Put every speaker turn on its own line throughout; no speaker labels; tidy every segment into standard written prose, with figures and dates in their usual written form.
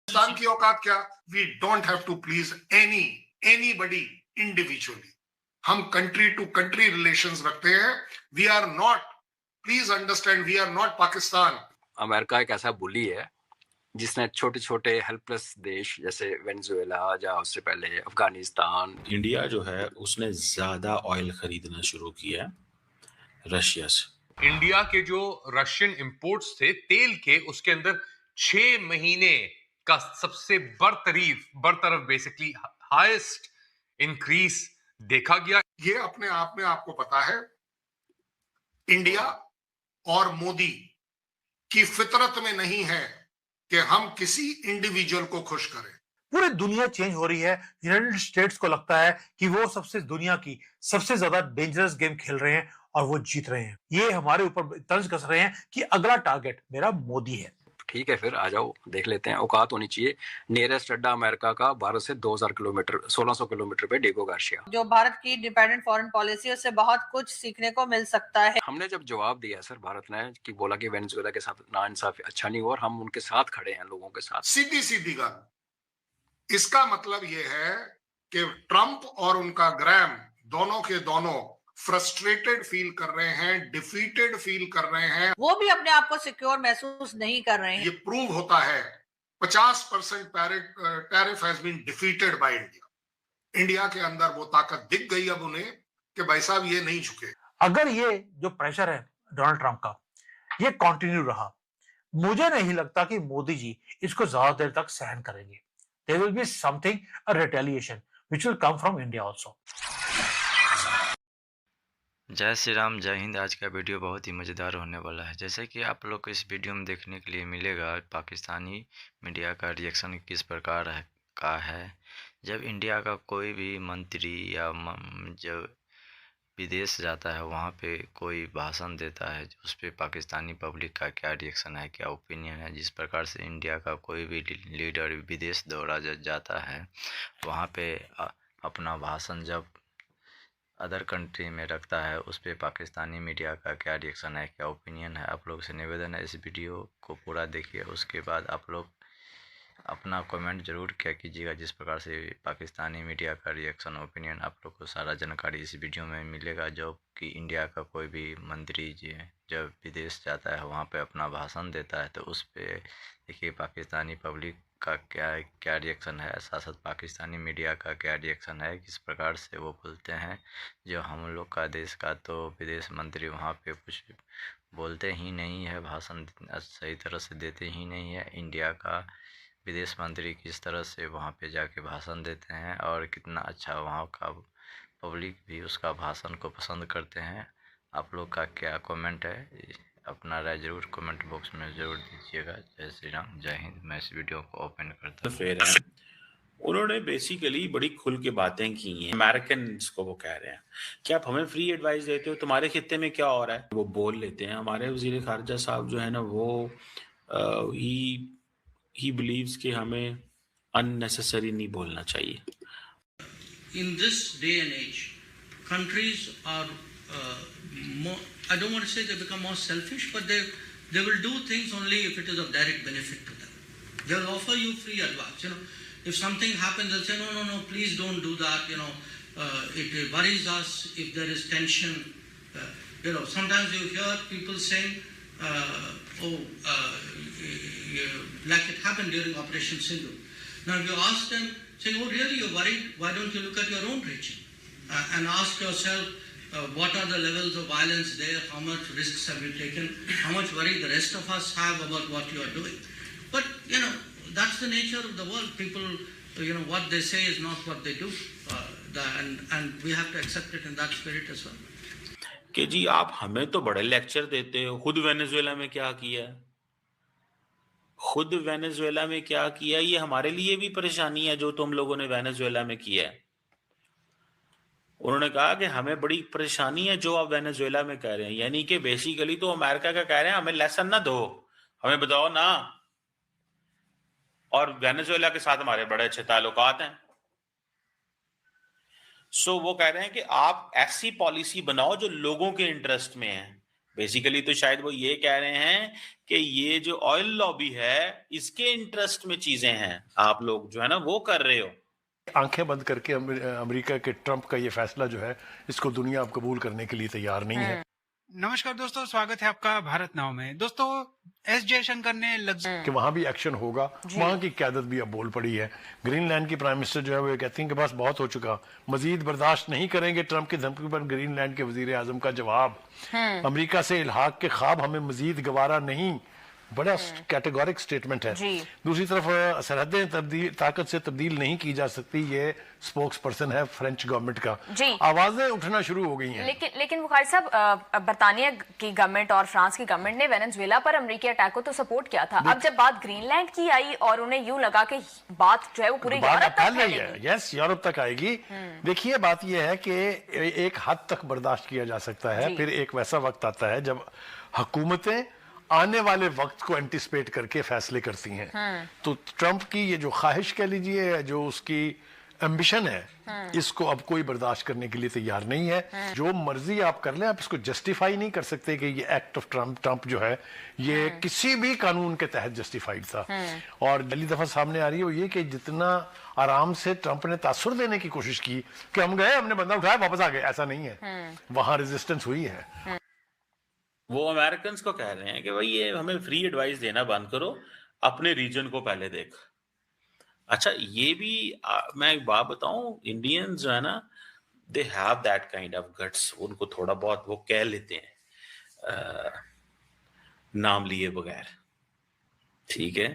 पाकिस्तान की औकात क्या? We don't have to please anybody individually. हम कंट्री टू कंट्री रिलेशंस रखते हैं। We are not, please understand, we are not Pakistan.
America एक ऐसा बुली है जिसने छोटे छोटे हेल्पलेस देश जैसे वेनेजुएला या उससे पहले अफगानिस्तान।
इंडिया जो है उसने ज्यादा ऑयल खरीदना शुरू किया रशिया से।
इंडिया के जो रशियन इंपोर्ट्स थे तेल के, उसके अंदर 6 महीने का सबसे बरतरफ बेसिकली हाईएस्ट इंक्रीज देखा गया।
ये अपने आप में आपको पता है, इंडिया और मोदी की फितरत में नहीं है कि हम किसी इंडिविजुअल को खुश करें।
पूरी दुनिया चेंज हो रही है। यूनाइटेड स्टेट्स को लगता है कि वो सबसे दुनिया की सबसे ज्यादा डेंजरस गेम खेल रहे हैं और वो जीत रहे हैं। ये हमारे ऊपर तंज कस रहे हैं कि अगला टारगेट मेरा मोदी है।
ठीक है, फिर आ जाओ देख लेते हैं। औकात होनी चाहिए। नियरेस्ट अड्डा अमेरिका का भारत से 2000 किलोमीटर 1600 किलोमीटर पे डिगो गार्सिया।
जो भारत की डिपेंडेंट फॉरेन पॉलिसी है उससे बहुत कुछ सीखने को मिल सकता है।
हमने जब जवाब दिया सर भारत ने कि बोला कि वेनेजुएला के साथ नाइंसाफी अच्छा नहीं हुआ और हम उनके साथ खड़े हैं, लोगों के साथ।
सीधी सीधी गल। इसका मतलब यह है कि ट्रंप और उनका ग्रैम दोनों के दोनों फ्रस्ट्रेटेड फील कर रहे हैं, डिफीटेड फील कर रहे हैं।
वो भी अपने आप को सिक्योर महसूस नहीं कर रहे हैं।
ये प्रूव होता है 50% tariff has been defeated by India. India के अंदर वो ताकत दिख गई अब उन्हें कि भाई साहब ये नहीं झुके।
अगर ये जो प्रेशर है डोनाल्ड ट्रंप का ये कंटिन्यू रहा, मुझे नहीं लगता कि मोदी जी इसको ज्यादा देर तक सहन करेंगे। There will be something, a retaliation which will come from India also.
जय श्री राम, जय हिंद। आज का वीडियो बहुत ही मज़ेदार होने वाला है। जैसे कि आप लोग को इस वीडियो में देखने के लिए मिलेगा पाकिस्तानी मीडिया का रिएक्शन किस प्रकार का है। जब इंडिया का कोई भी मंत्री या जो विदेश जाता है वहाँ पे कोई भाषण देता है, उस पर पाकिस्तानी पब्लिक का क्या रिएक्शन है, क्या ओपिनियन है। जिस प्रकार से इंडिया का कोई भी लीडर विदेश दौरा जाता है वहाँ पे अपना भाषण जब अदर कंट्री में रखता है, उस पर पाकिस्तानी मीडिया का क्या रिएक्शन है, क्या ओपिनियन है। आप लोग से निवेदन है इस वीडियो को पूरा देखिए, उसके बाद आप लोग अपना कमेंट जरूर किया कीजिएगा। जिस प्रकार से पाकिस्तानी मीडिया का रिएक्शन ओपिनियन आप लोग को सारा जानकारी इस वीडियो में मिलेगा। जो कि इंडिया का कोई भी मंत्री जी जब विदेश जाता है वहाँ पे अपना भाषण देता है, तो उस पर देखिए पाकिस्तानी पब्लिक का क्या रिएक्शन है, साथ साथ पाकिस्तानी मीडिया का क्या रिएक्शन है, किस प्रकार से वो बोलते हैं। जो हम लोग का देश का तो विदेश मंत्री वहाँ पे कुछ बोलते ही नहीं है, भाषण सही तरह से देते ही नहीं है। इंडिया का विदेश मंत्री किस तरह से वहाँ पे जाके भाषण देते हैं और कितना अच्छा वहाँ का पब्लिक भी उसका भाषण को पसंद करते हैं। आप लोग का क्या कमेंट है, अपना राय जरूर कमेंट बॉक्स में ज़रूर दीजिएगा। जय श्री राम, जय हिंद। मैं इस वीडियो को ओपन करता हूँ।
फेयर है, उन्होंने बेसिकली बड़ी खुल के बातें की हैं। अमेरिकन्स को वो कह रहे हैं कि आप हमें फ्री एडवाइस देते हो, तुम्हारे खित्ते में क्या हो रहा है, वो बोल लेते हैं। हमारे वजीर खारजा साहब जो है ना, वो ही बिलीव्स कि हमें अननेसेसरी नहीं बोलना चाहिए।
In this day and age, countries are more, I don't want to say they become more selfish, but they will do things only if it is of direct benefit to them. They will offer you free advice. If something happens, they'll say, no, please don't do that. It worries us if there is tension. Sometimes you hear people saying, like it happened during Operation Sindhu. Now, if you ask them, saying, oh, really, you're worried? Why don't you look at your own region and ask yourself, what are the levels of violence there? How much risks have you taken? How much worry the rest of us have about what you are doing? But, that's the nature of the world. People, what they say is not what they do. And we have to accept it in that spirit as well.
कि जी आप हमें तो बड़े lecture देते हो, खुद Venezuela में क्या किया, खुद वेनेजुएला में क्या किया, ये हमारे लिए भी परेशानी है जो तुम लोगों ने वेनेजुएला में किया है। उन्होंने कहा कि हमें बड़ी परेशानी है जो आप वेनेजुएला में कह रहे हैं, यानी कि बेसिकली तो अमेरिका का कह रहे हैं हमें लेसन ना दो, हमें बताओ ना। और वेनेजुएला के साथ हमारे बड़े अच्छे ताल्लुकात हैं। सो वो कह रहे हैं कि आप ऐसी पॉलिसी बनाओ जो लोगों के इंटरेस्ट में है, बेसिकली तो शायद वो ये कह रहे हैं कि ये जो ऑयल लॉबी है इसके इंटरेस्ट में चीजें हैं, आप लोग जो है ना वो कर रहे हो।
आंखें बंद करके अमेरिका के ट्रंप का ये फैसला जो है इसको दुनिया अब कबूल करने के लिए तैयार नहीं है।
नमस्कार दोस्तों, स्वागत है आपका भारत नाउ में। दोस्तों, एस जयशंकर ने
कि वहां भी एक्शन होगा, वहां की क़यादत भी अब बोल पड़ी है। ग्रीनलैंड की प्राइम मिनिस्टर जो है वो कहती हैं कि बस बहुत हो चुका, मजीद बर्दाश्त नहीं करेंगे ट्रंप की धमकी पर। ग्रीनलैंड के वजीर आजम का जवाब, अमेरिका से इल्हाक के ख्वाब हमें मजीद गवारा नहीं। बड़ा कैटेगोरिक स्टेटमेंट है। दूसरी तरफ सरहदें ताकत से तब्दील नहीं की जा सकती, ये स्पोक्स पर्सन है फ्रेंच गवर्नमेंट का। आवाजें उठना शुरू हो गई हैं।
लेकिन बुखारी साहब, बरतानिया की गवर्नमेंट और फ्रांस की गवर्नमेंट ने वेनेजुएला पर अमेरिकी अटैक को तो सपोर्ट किया था। अब जब बात ग्रीनलैंड की आई और उन्हें यूं लगा कि बात जो है वो पूरी यूरोप तक फैलेगी।
यस, यूरोप तक आएगी। देखिए, बात यह है कि एक हद तक बर्दाश्त किया जा सकता है, फिर एक वैसा वक्त आता है जब हुकूमतें आने वाले वक्त को एंटिसिपेट करके फैसले करती हैं। तो ट्रंप की ये जो ख्वाहिश कह लीजिए, जो उसकी एम्बिशन है, इसको अब कोई बर्दाश्त करने के लिए तैयार नहीं है। जो मर्जी आप कर लें, आप इसको जस्टिफाई नहीं कर सकते कि ये एक्ट ऑफ ट्रंप जो है ये किसी भी कानून के तहत जस्टिफाइड था। और पहली दफा सामने आ रही है ये कि जितना आराम से ट्रंप ने तासुर देने की कोशिश की कि हम गए, हमने बंदा उठाया, वापस आ गए, ऐसा नहीं है। वहां रेजिस्टेंस हुई है।
वो अमेरिकन को कह रहे हैं कि भाई ये हमें फ्री एडवाइस देना बंद करो, अपने रीजन को पहले देख। अच्छा, ये भी मैं एक बात बताऊं, इंडियंस जो है ना, they have that kind of guts. उनको थोड़ा बहुत वो कह लेते हैं नाम लिए बगैर, ठीक है।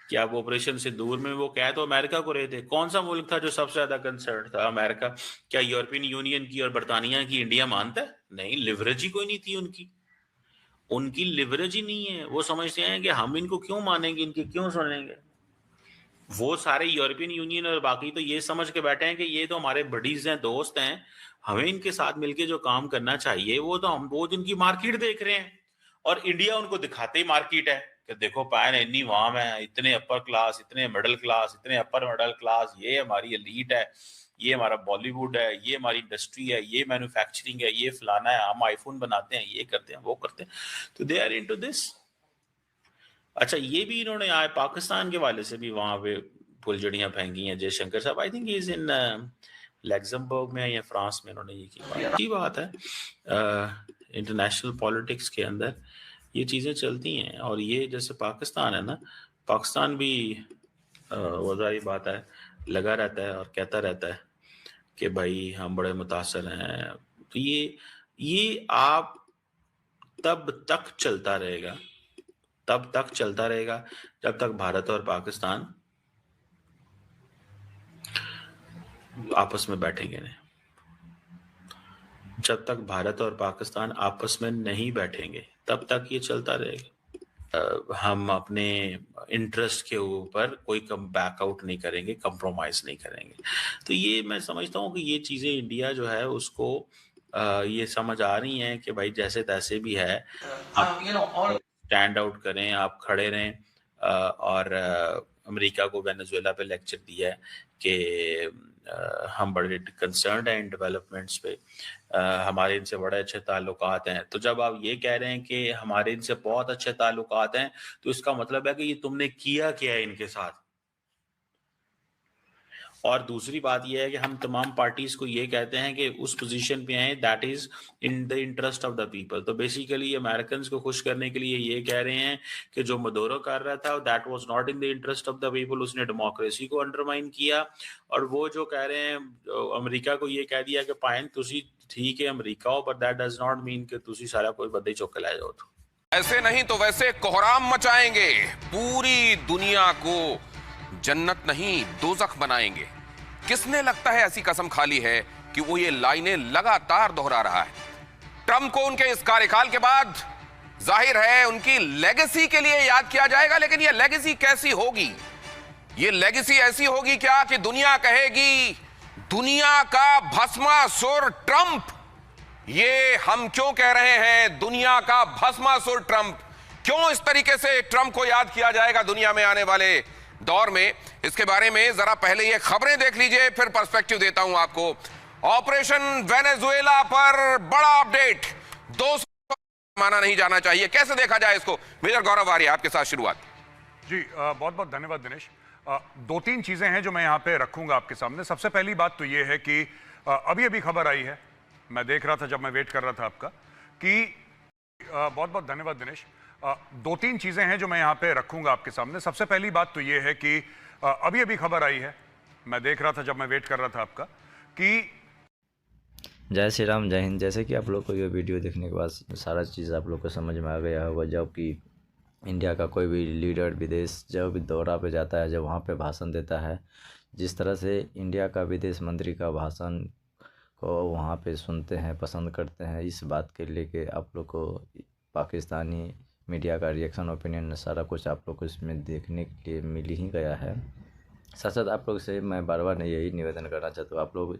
कि आप ऑपरेशन से दूर में वो कह तो अमेरिका को रहे थे। कौन सा मुल्क था जो सबसे ज्यादा कंसर्न था? अमेरिका। क्या यूरोपियन यूनियन की और बरतानिया की इंडिया मानता है? नहीं, लिवरेज ही कोई नहीं थी उनकी लिवरेज ही नहीं है। वो समझते हैं कि हम इनको क्यों मानेंगे, इनके क्यों सुनेंगे। वो सारे यूरोपियन यूनियन और बाकी तो ये समझ के बैठे हैं कि ये तो हमारे बडीज हैं, दोस्त हैं, हमें इनके साथ मिलके जो काम करना चाहिए वो तो हम रोज इनकी मार्केट देख रहे हैं। और इंडिया उनको दिखाते ही मार्केट है कि देखो पायन इतनी वहां है, इतने अपर क्लास, इतने मिडिल क्लास, इतने अपर मिडिल क्लास, ये हमारी एलीट है, ये हमारा बॉलीवुड है, ये हमारी इंडस्ट्री है, ये मैन्युफैक्चरिंग है, ये फलाना है, हम आईफोन बनाते हैं, ये करते हैं, वो करते हैं। तो दे आर इनटू दिस। अच्छा, ये भी इन्होंने आए पाकिस्तान के वाले से भी वहां पे फुलझड़ियां फेंकी हैं जयशंकर साहब। I think is in Luxembourg में या फ्रांस में इन्होंने ये की बात है। इंटरनेशनल पॉलिटिक्स के अंदर ये चीजें चलती हैं। और ये जैसे पाकिस्तान है ना, पाकिस्तान भी वज़ाही बात है, लगा रहता है और कहता रहता है कि भाई हम बड़े मुतासर हैं। तो ये आप तब तक चलता रहेगा जब तक भारत और पाकिस्तान आपस में बैठेंगे नहीं। जब तक भारत और पाकिस्तान आपस में नहीं बैठेंगे तब तक ये चलता रहेगा। हम अपने इंटरेस्ट के ऊपर कोई बैकआउट नहीं करेंगे, कंप्रोमाइज नहीं करेंगे। तो ये मैं समझता हूँ कि ये चीजें इंडिया जो है उसको ये समझ आ रही हैं कि भाई जैसे तैसे भी है, आप स्टैंड आउट करें, आप खड़े रहें। और अमेरिका को वेनेजुएला पे लेक्चर दिया है कि हम बड़े कंसर्न्ड हैं इन डेवलपमेंट्स पे, हमारे इनसे बड़े अच्छे ताल्लुकात हैं। तो जब आप ये कह रहे हैं कि हमारे इनसे बहुत अच्छे ताल्लुकात हैं, तो इसका मतलब है कि ये तुमने किया क्या है इनके साथ। और दूसरी बात यह है कि हम तमाम पार्टीज को ये कहते हैं कि उस पोजीशन पे आए that is in the interest of the people. तो बेसिकली अमेरिकन को खुश करने के लिए ये कह रहे हैं कि जो मदोरो कर रहा था that was not in the interest of the people, उसने डेमोक्रेसी को अंडरमाइन किया। और वो जो कह रहे हैं अमेरिका को ये कह दिया कि पायन तुसी ठीक है अमेरिका हो, पर दैट डज नॉट मीन कि तुसी सारा कोई बंदे चुक के ला जाओ। तो
ऐसे नहीं तो वैसे कोहराम मचाएंगे, पूरी दुनिया को जन्नत नहीं दोज़ख बनाएंगे। किसने लगता है ऐसी कसम खाली है कि वो ये लाइनें लगातार दोहरा रहा है। ट्रंप को उनके इस कार्यकाल के बाद जाहिर है उनकी लेगेसी के लिए याद किया जाएगा, लेकिन ये लेगेसी कैसी होगी? ये लेगेसी ऐसी होगी क्या कि दुनिया कहेगी दुनिया का भस्मासुर ट्रंप। ये हम क्यों कह रहे हैं दुनिया का भस्मासुर ट्रंप? क्यों इस तरीके से ट्रंप को याद किया जाएगा दुनिया में आने वाले दौर में? इसके बारे में जरा पहले ये खबरें देख लीजिए, फिर पर्सपेक्टिव देता हूं आपको। ऑपरेशन वेनेजुएला पर बड़ा अपडेट। 200 माना नहीं जाना चाहिए, कैसे देखा जाए इसको? मेजर गौरव आर्य, आपके साथ शुरुआत।
जी बहुत बहुत धन्यवाद दिनेश। दो तीन चीजें हैं जो मैं यहाँ पे रखूंगा आपके सामने। सबसे पहली बात तो ये है कि अभी अभी खबर आई है, मैं देख रहा था जब मैं वेट कर रहा था आपका, कि बहुत बहुत धन्यवाद दिनेश। दो तीन चीजें हैं जो मैं यहाँ पे रखूंगा आपके सामने। सबसे पहली बात तो ये है कि अभी अभी खबर आई है, मैं देख रहा था जब मैं वेट कर रहा था आपका, कि
जय श्री राम, जय हिंद। जैसे कि आप लोग को ये वीडियो देखने के बाद सारा चीज़ आप लोग को समझ में आ गया होगा। जब कि इंडिया का कोई भी लीडर विदेश जब भी दौरा पे जाता है, जब वहाँ पे भाषण देता है, जिस तरह से इंडिया का विदेश मंत्री का भाषण को वहाँ पे सुनते हैं, पसंद करते हैं, इस बात के लेके आप लोग को पाकिस्तानी मीडिया का रिएक्शन, ओपिनियन, सारा कुछ आप लोग को इसमें देखने के लिए मिल ही गया है। साथ साथ आप लोग से मैं बार बार यही निवेदन करना चाहता हूँ, आप लोग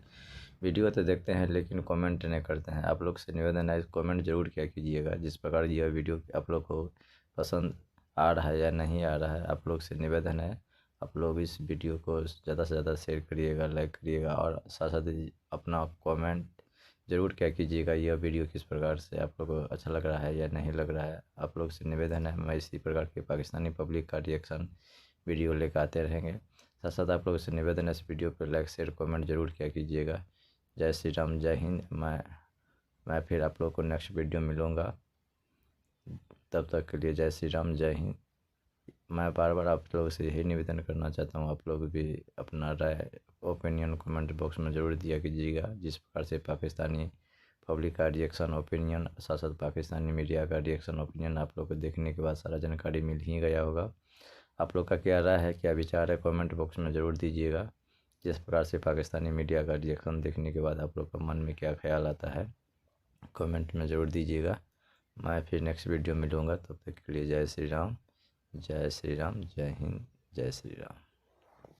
वीडियो तो देखते हैं लेकिन कमेंट नहीं करते हैं। आप लोग से निवेदन है, कमेंट जरूर किया कीजिएगा। जिस प्रकार यह वीडियो आप लोग को पसंद आ रहा है या नहीं आ रहा है, आप लोग से निवेदन है आप लोग इस वीडियो को ज़्यादा से ज़्यादा शेयर करिएगा, लाइक करिएगा, और साथ साथ अपना कमेंट जरूर क्या कीजिएगा, यह वीडियो किस प्रकार से आप लोग को अच्छा लग रहा है या नहीं लग रहा है। आप लोग से निवेदन है, मैं इसी प्रकार के पाकिस्तानी पब्लिक का रिएक्शन वीडियो लेकर आते रहेंगे। साथ साथ आप लोगों से निवेदन है, इस वीडियो पर लाइक शेयर कमेंट जरूर क्या कीजिएगा। जय श्री राम, जय हिंद। मैं फिर आप लोग को नेक्स्ट वीडियो मिलूँगा, तब तक के लिए जय श्री राम, जय हिंद। मैं बार बार आप लोगों से यही निवेदन करना चाहता हूँ, आप लोग भी अपना राय, ओपिनियन कमेंट बॉक्स में ज़रूर दिया कीजिएगा। जिस प्रकार से पाकिस्तानी पब्लिक का रिएक्शन, ओपिनियन, साथ साथ पाकिस्तानी मीडिया का रिएक्शन, ओपिनियन आप लोग को देखने के बाद सारा जानकारी मिल ही गया होगा। आप लोग का क्या राय है, क्या विचार है, कमेंट बॉक्स में ज़रूर दीजिएगा। जिस प्रकार से पाकिस्तानी मीडिया का रिएक्शन देखने के बाद आप लोग का मन में क्या ख्याल आता है, कमेंट में ज़रूर दीजिएगा। मैं फिर नेक्स्ट वीडियो मिलूँगा, तब तक के लिए जय श्री राम, जय श्री राम, जय हिंद, जय श्री राम।